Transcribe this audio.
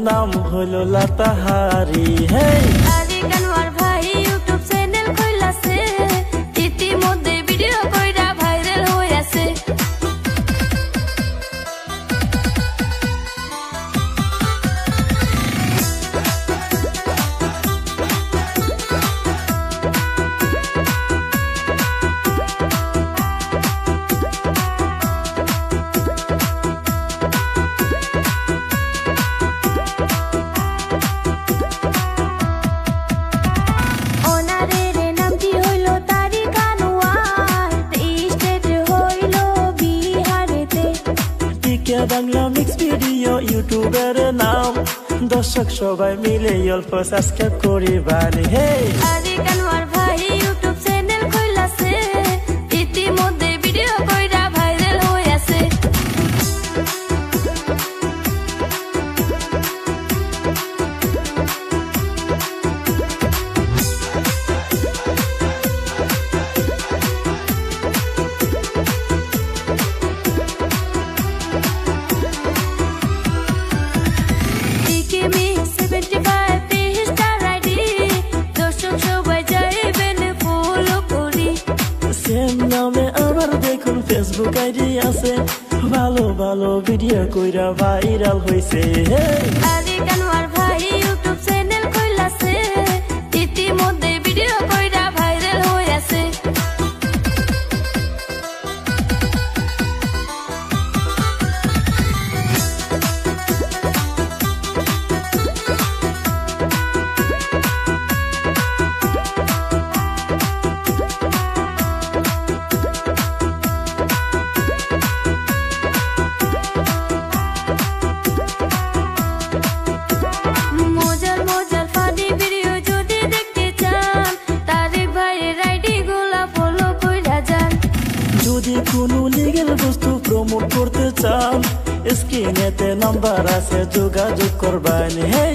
নাম হলো লাতাহারি। হে আরিক আনোয়ার ভাই ইউটিউব চ্যানেল খুলছে, ইতিমধ্যে ভিডিও কইরা ভাইরাল হইছে। বাংলা মিক্স ভিডিও ইউটিউবের নাম, দর্শক সবাই মিলে অল্প সাবস্ক্রাইব করিবানি। হে আরিক আনোয়ার ভাই ইউটিউব চ্যানেল খুলছে, ইতিমধ্যে ভিডিও কইরা ভাইরাল হইছে। নামে আমার দেখুন ফেসবুক আইডি আছে, ভালো ভালো ভিডিও কইরা ভাইরাল হইছে। আরিক আনোয়ার ভাই ইউটিউব চ্যানেল খুলছে, ইতিমধ্যে ভিডিও কইরা ভাইরাল হইছে। যদি কোনো লিগ্যাল বস্তু প্রমোট করতে চান, স্ক্রিনেতে নাম্বার আছে, যোগাযোগ করবেন। হে